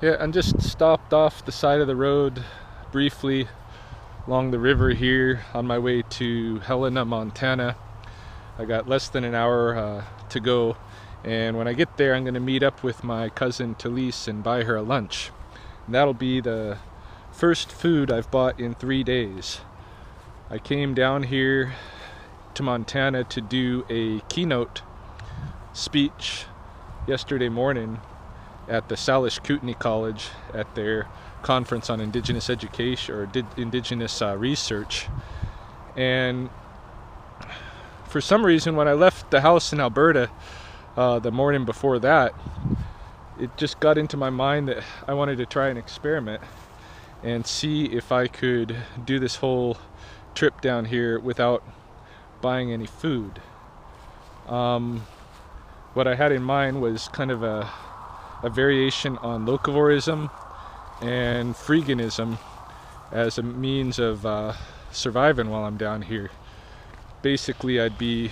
Yeah, I'm just stopped off the side of the road briefly along the river here on my way to Helena, Montana. I got less than an hour to go, and when I get there I'm going to meet up with my cousin Talise and buy her a lunch. And that'll be the first food I've bought in 3 days. I came down here to Montana to do a keynote speech yesterday morning at the Salish Kootenai College at their conference on Indigenous education or Indigenous research. And for some reason, when I left the house in Alberta the morning before that, it just got into my mind that I wanted to try an experiment and see if I could do this whole trip down here without buying any food. What I had in mind was kind of a variation on locavorism and freeganism as a means of surviving while I'm down here. Basically, I'd be,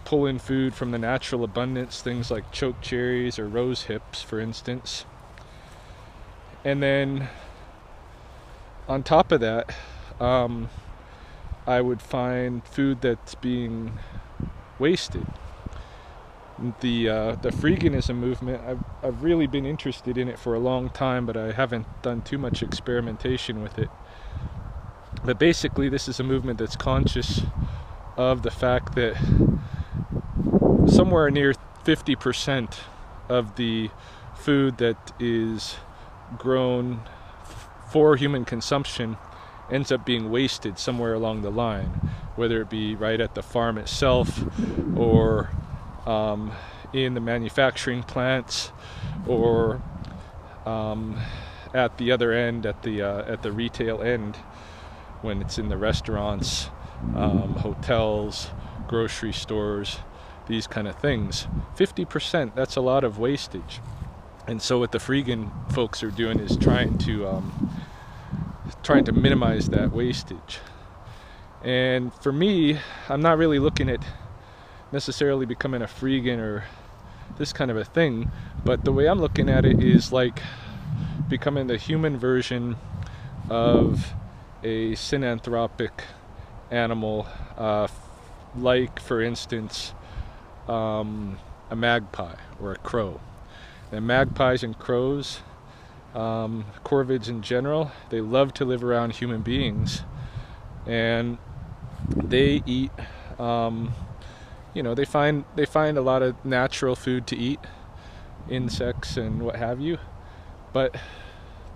pulling food from the natural abundance, things like choke cherries or rose hips, for instance. And then on top of that, I would find food that's being wasted. The freeganism movement, I've really been interested in it for a long time, but I haven't done too much experimentation with it. But basically, this is a movement that's conscious of the fact that somewhere near 50% of the food that is grown for human consumption ends up being wasted somewhere along the line, whether it be right at the farm itself or in the manufacturing plants, or at the other end, at the retail end, when it's in the restaurants, hotels, grocery stores, these kind of things. 50%, that's a lot of wastage. And so what the freegan folks are doing is trying to minimize that wastage. And for me, I'm not really looking at necessarily becoming a freegan or this kind of a thing, but the way I'm looking at it is like becoming the human version of a synanthropic animal, like, for instance, a magpie or a crow. And magpies and crows, corvids in general, they love to live around human beings, and they eat they find a lot of natural food to eat, insects and what have you, but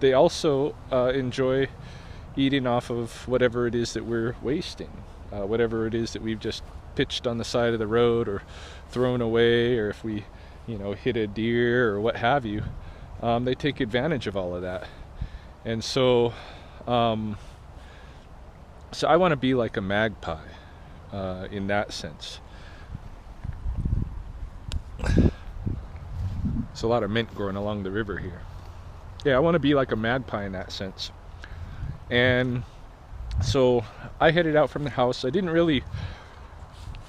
they also enjoy eating off of whatever it is that we're wasting, whatever it is that we've just pitched on the side of the road or thrown away, or if we hit a deer or what have you. They take advantage of all of that. And so I want to be like a magpie in that sense. There's a lot of mint growing along the river here. Yeah, I want to be like a magpie in that sense. And so I headed out from the house. I didn't really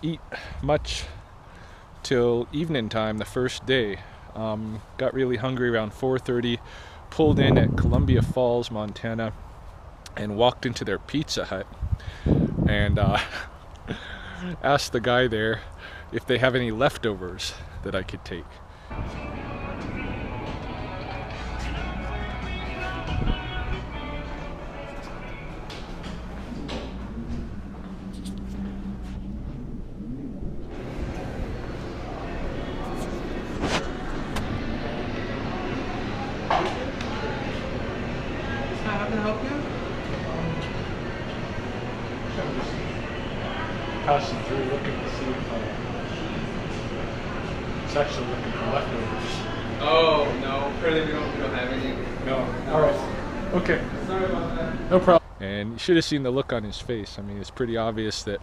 eat much till evening time the first day. Got really hungry around 4:30, pulled in at Columbia Falls, Montana, and walked into their Pizza Hut and asked the guy there if they have any leftovers that I could take. How can I help you? Passing through looking to see if it's actually looking for leftovers. Oh, no. Apparently we don't have any. No. Alright. Okay. Sorry about that. No problem. And you should have seen the look on his face. I mean, it's pretty obvious that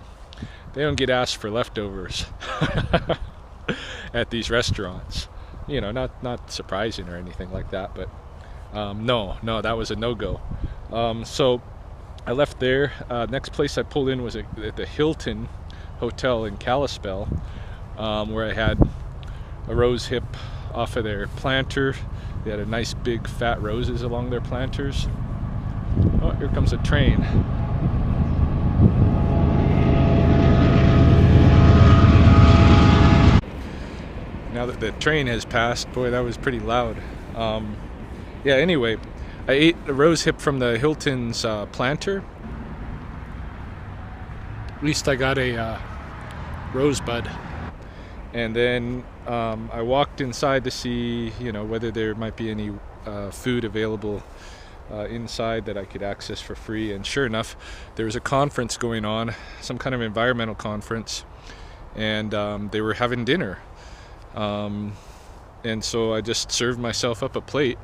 they don't get asked for leftovers at these restaurants. Not surprising or anything like that, but no, that was a no-go. So I left there. Next place I pulled in was at the Hilton Hotel in Kalispell, where I had a rose hip off of their planter. They had a nice big fat roses along their planters. Oh, here comes a train. Now that the train has passed, boy, that was pretty loud. Yeah, anyway, I ate a rose hip from the Hilton's planter. At least I got a rosebud. And then I walked inside to see, whether there might be any food available inside that I could access for free. And sure enough, there was a conference going on, some kind of environmental conference, and they were having dinner. And so I just served myself up a plate.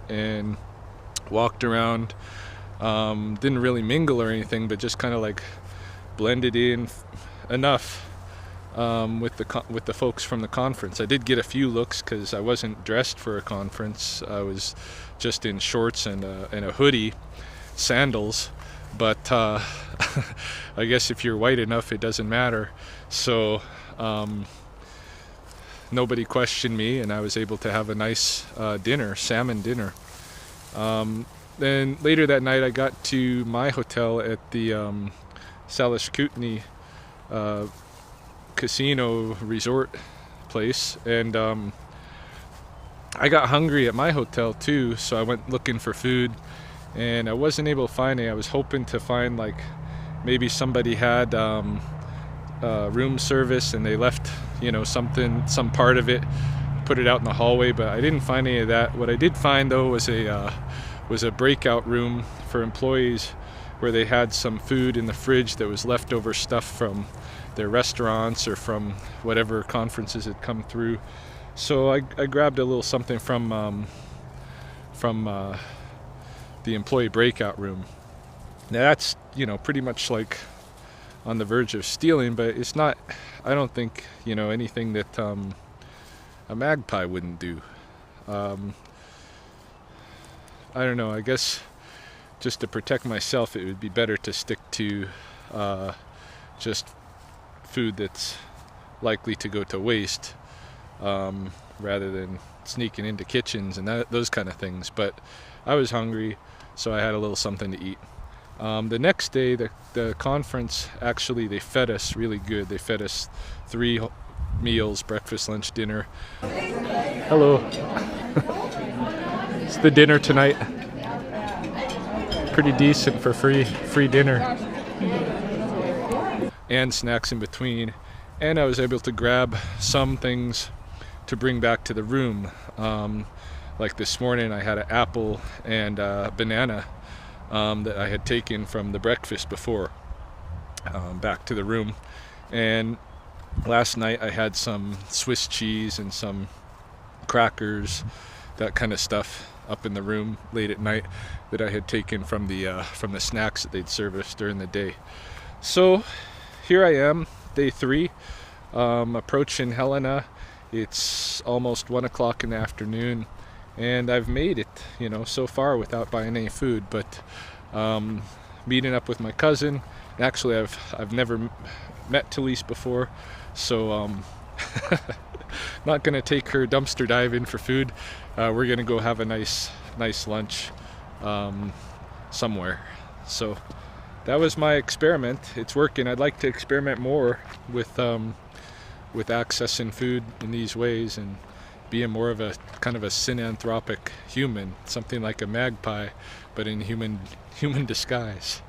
And walked around, didn't really mingle or anything, but just kind of like blended in enough with the folks from the conference. I did get a few looks because I wasn't dressed for a conference. I was just in shorts and a hoodie, sandals, but I guess if you're white enough it doesn't matter. So nobody questioned me, and I was able to have a nice dinner, salmon dinner. Then later that night I got to my hotel at the Salashkutny casino resort place, and I got hungry at my hotel too, so I went looking for food, and I wasn't able to find it. I was hoping to find like maybe somebody had room service and they left some part of it, put it out in the hallway, but I didn't find any of that. What I did find though was a breakout room for employees where they had some food in the fridge that was leftover stuff from their restaurants or from whatever conferences had come through. So I grabbed a little something from the employee breakout room. Now that's pretty much like on the verge of stealing, but it's not, I don't think anything that a magpie wouldn't do. I don't know, I guess just to protect myself it would be better to stick to just food that's likely to go to waste, rather than sneaking into kitchens and those kind of things. But I was hungry, so I had a little something to eat. The next day, the conference, actually they fed us really good. They fed us 3 meals, breakfast, lunch, dinner. Hello. It's the dinner tonight. Pretty decent for free dinner. And snacks in between. And I was able to grab some things to bring back to the room. Like this morning I had an apple and a banana that I had taken from the breakfast before back to the room. And last night I had some Swiss cheese and some crackers, that kind of stuff, up in the room late at night that I had taken from the snacks that they'd serve us during the day. So here I am, day 3, approaching Helena. It's almost 1 o'clock in the afternoon, and I've made it, so far without buying any food. But meeting up with my cousin. Actually, I've never met Talise before, so not gonna take her dumpster diving for food. We're gonna go have a nice lunch somewhere. So that was my experiment. It's working. I'd like to experiment more with accessing food in these ways and being more of a kind of a synanthropic human, something like a magpie, but in human disguise.